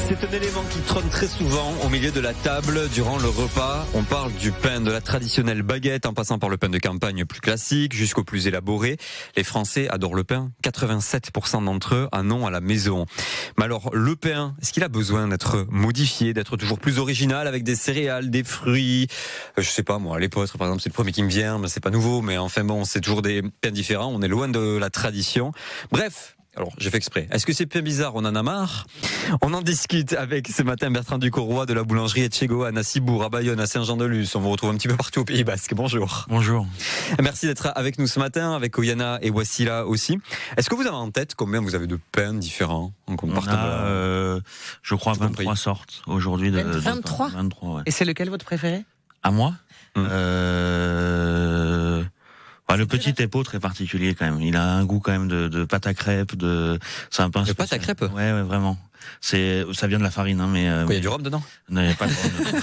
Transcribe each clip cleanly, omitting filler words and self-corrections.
C'est un élément qui trône très souvent au milieu de la table durant le repas. On parle du pain, de la traditionnelle baguette, en passant par le pain de campagne plus classique jusqu'au plus élaboré. Les Français adorent le pain. 87% d'entre eux en ont à la maison. Mais alors, le pain, est-ce qu'il a besoin d'être modifié, d'être toujours plus original avec des céréales, des fruits? Je sais pas, moi, l'épeautre, par exemple, c'est le premier qui me vient, mais c'est pas nouveau, mais enfin bon, c'est toujours des pains différents. On est loin de la tradition. Bref. Alors, j'ai fait exprès. Est-ce que c'est bien bizarre? On en a marre. On en discute avec ce matin Bertrand Ducoroy de la boulangerie Etchegoan à Cibourg, à Bayonne, à Saint-Jean-de-Luz. On vous retrouve un petit peu partout au Pays Basque. Bonjour. Bonjour. Merci d'être avec nous ce matin, avec Oyana et Wassila aussi. Est-ce que vous avez en tête combien vous avez de pains différents en compartiment? On a, je crois, 23 sortes aujourd'hui. 23 23, ouais. Et c'est lequel votre préféré? À moi le petit épeautre très particulier quand même. Il a un goût quand même de pâte à crêpes, c'est un pain. De pâte à crêpes? Ouais, vraiment. Ça vient de la farine, hein, mais. Il y a du rhum dedans? Non, il n'y a pas de rhum dedans.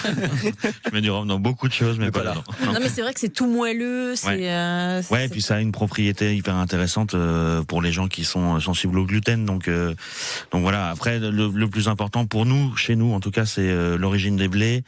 Je mets du rhum dans beaucoup de choses, mais pas là. Non, mais c'est vrai que c'est tout moelleux. Et puis ça a une propriété hyper intéressante pour les gens qui sont sensibles au gluten. Donc voilà. Après, le plus important pour nous, chez nous en tout cas, c'est l'origine des blés,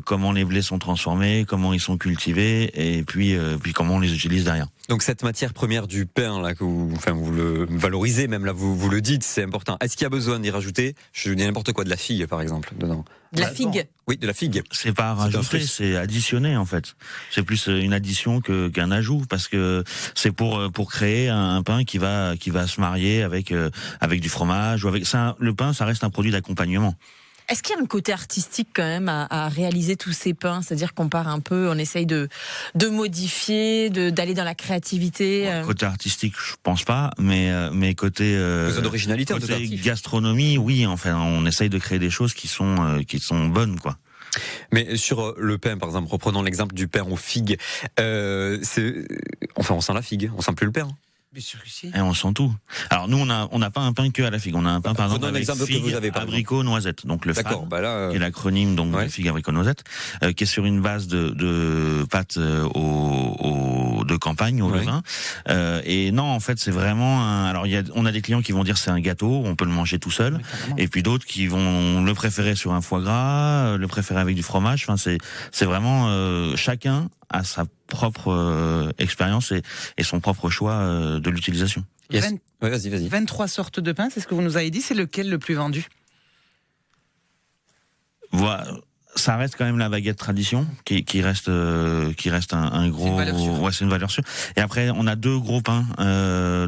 comment les blés sont transformés, comment ils sont cultivés, et puis comment on les utilise derrière. Donc cette matière première du pain là que vous le valorisez, même là vous le dites, c'est important. Est-ce qu'il y a besoin d'y rajouter, je dis n'importe quoi, de la figue par exemple dedans? De la figue? Oui, de la figue. C'est pas rajouter, c'est additionner en fait. C'est plus une addition qu'un ajout, parce que c'est pour créer un pain qui va se marier avec du fromage ou avec ça. Le pain, ça reste un produit d'accompagnement. Est-ce qu'il y a un côté artistique quand même à réaliser tous ces pains? C'est-à-dire qu'on part un peu, on essaye de modifier, d'aller dans la créativité. Côté artistique, je pense pas, mais côté d'originalité, côté gastronomie, oui. Enfin, on essaye de créer des choses qui sont bonnes, quoi. Mais sur le pain, par exemple, reprenons l'exemple du pain aux figues. On sent la figue, on sent plus le pain. Bien sûr que si. Et on sent tout. Alors nous, on n'a pas un pain que à la figue. On a un pain, par exemple, avec figue, abricot, noisette. Donc le FAN, qui est l'acronyme de figue, abricot, noisette, qui est sur une base de pâte de campagne, au levain. Et non, en fait, c'est vraiment alors on a des clients qui vont dire c'est un gâteau, on peut le manger tout seul. Et puis d'autres qui vont le préférer sur un foie gras, le préférer avec du fromage. Enfin, c'est vraiment chacun a sa propre expérience et son propre choix de l'utilisation. Yes. Vas-y. 23 sortes de pain, c'est ce que vous nous avez dit. C'est lequel le plus vendu? Voilà. Ça reste quand même la baguette tradition qui reste un gros, c'est une valeur sûre. Et après on a deux gros pains,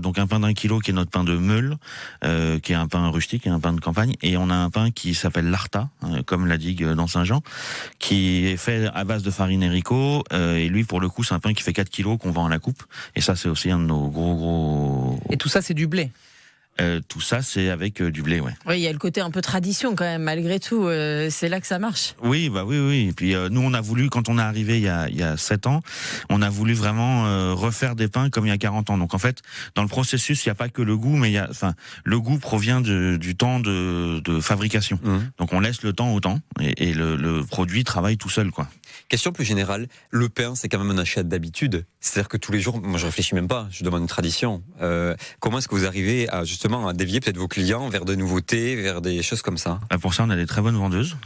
donc un pain d'1 kilo qui est notre pain de meule, qui est un pain rustique, un pain de campagne, et on a un pain qui s'appelle l'Arta, comme la digue dans Saint-Jean, qui est fait à base de farine haricot, et lui pour le coup c'est un pain qui fait 4 kilos qu'on vend à la coupe, et ça c'est aussi un de nos gros. Et tout ça c'est du blé? Tout ça, c'est avec du blé, ouais. Oui, il y a le côté un peu tradition quand même, malgré tout. C'est là que ça marche. Oui. Et puis nous, on a voulu, quand on est arrivé il y a 7 ans, on a voulu vraiment refaire des pains comme il y a 40 ans. Donc en fait, dans le processus, il n'y a pas que le goût, mais le goût provient du temps de fabrication. Donc on laisse le temps au temps, et le produit travaille tout seul, quoi. Question plus générale, le pain, c'est quand même un achat d'habitude. C'est-à-dire que tous les jours, moi je réfléchis même pas, je demande une tradition. Comment est-ce que vous arrivez à dévier peut-être vos clients vers de nouveautés, vers des choses comme ça? Pour ça, on a des très bonnes vendeuses,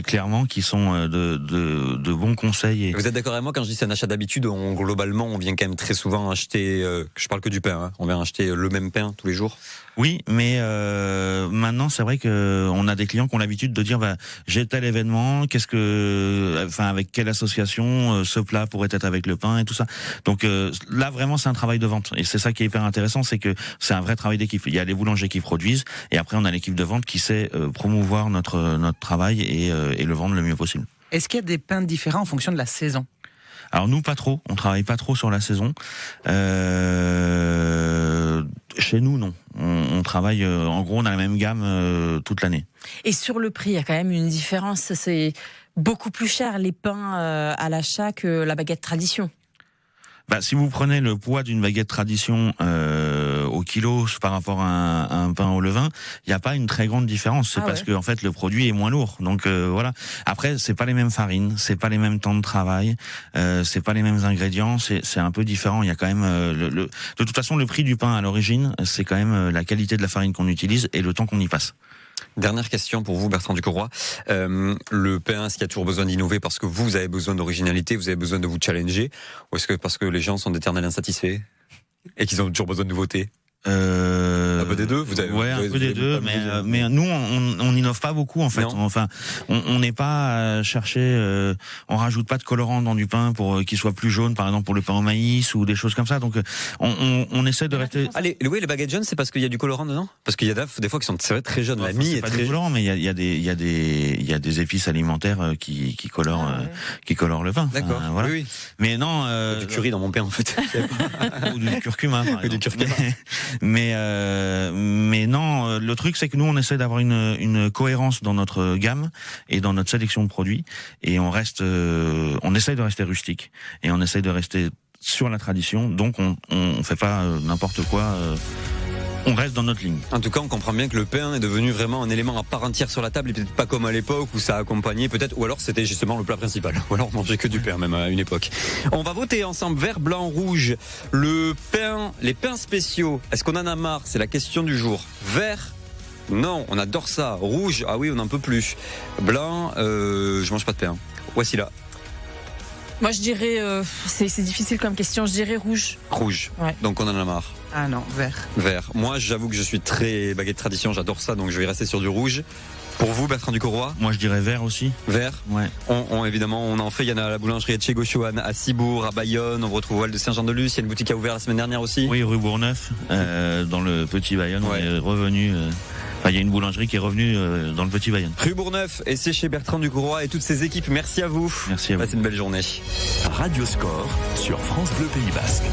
clairement, qui sont de bons conseils. Vous êtes d'accord avec moi quand je dis c'est un achat d'habitude? Globalement, on vient quand même très souvent acheter, je parle que du pain, on vient acheter le même pain tous les jours. Oui, mais maintenant c'est vrai que on a des clients qui ont l'habitude de dire j'ai tel événement, avec quelle association ce plat pourrait être avec le pain et tout ça. Donc là vraiment c'est un travail de vente, et c'est ça qui est hyper intéressant, c'est que c'est un vrai travail d'équipe. Il y a les boulangers qui produisent, et après on a l'équipe de vente qui sait promouvoir notre travail et le vendre le mieux possible. Est-ce qu'il y a des pains différents en fonction de la saison? Alors nous, pas trop. On travaille pas trop sur la saison. Chez nous, non. On travaille, en gros, on a la même gamme toute l'année. Et sur le prix, il y a quand même une différence. C'est beaucoup plus cher les pains à l'achat que la baguette tradition. Si vous prenez le poids d'une baguette tradition au kilo par rapport à un pain au levain, il n'y a pas une très grande différence. C'est parce que en fait le produit est moins lourd. Donc voilà. Après, c'est pas les mêmes farines, c'est pas les mêmes temps de travail, c'est pas les mêmes ingrédients. C'est un peu différent. Il y a quand même de toute façon le prix du pain à l'origine, c'est quand même la qualité de la farine qu'on utilise et le temps qu'on y passe. Dernière question pour vous, Bertrand Ducoroy. Le pain, est-ce qu'il y a toujours besoin d'innover parce que vous avez besoin d'originalité, vous avez besoin de vous challenger, ou est-ce que parce que les gens sont d'éternels insatisfaits et qu'ils ont toujours besoin de nouveautés? Un peu des deux, un peu des deux, mais nous on innove pas beaucoup en fait. Enfin, on n'est pas à chercher, on rajoute pas de colorant dans du pain pour qu'il soit plus jaune, par exemple pour le pain au maïs ou des choses comme ça. Donc on essaie de rester. Allez, oui, les baguettes jaunes, c'est parce qu'il y a du colorant dedans, parce qu'il y a des fois qui sont très jaunes. La mie est pas très du colorant, mais il y a des épices alimentaires qui colorent le pain. D'accord. Voilà. Oui. Mais non. Du curry dans mon pain en fait. Ou du curcuma. Par exemple. Du curcuma. Mais non, le truc c'est que nous on essaie d'avoir une cohérence dans notre gamme et dans notre sélection de produits, et on essaie de rester rustique et on essaie de rester sur la tradition. Donc on fait pas n'importe quoi. On reste dans notre ligne. En tout cas, on comprend bien que le pain est devenu vraiment un élément à part entière sur la table, et peut-être pas comme à l'époque où ça accompagnait peut-être, ou alors c'était justement le plat principal, ou alors on mangeait que du pain même à une époque. On va voter ensemble vert, blanc, rouge. Le pain, les pains spéciaux, est-ce qu'on en a marre? C'est la question du jour. Vert, non, on adore ça. Rouge, ah oui, on n'en peut plus. Blanc, je mange pas de pain. Voici là. Moi je dirais, c'est difficile comme question, je dirais rouge. Rouge, ouais. Donc on en a marre. Ah non, vert. Vert. Moi j'avoue que je suis très baguette tradition, j'adore ça, donc je vais rester sur du rouge. Pour vous, Bertrand Ducoroy? Moi je dirais vert aussi. Vert. Ouais. Évidemment, on en fait, il y en a à la boulangerie Etchegochoan à Cibourg, à Bayonne, on retrouve Val de Saint-Jean-de-Luz, il y a une boutique qui a ouvert la semaine dernière aussi. Oui, rue Bourgneuf, dans le Petit Bayonne, ouais. On est revenu... il y a une boulangerie qui est revenue dans le Petit Bayonne. Rue Bourgneuf, et c'est chez Bertrand Ducoroy et toutes ses équipes. Merci à vous. Merci à vous. Passez une belle journée. Radio Score sur France Bleu Pays Basque.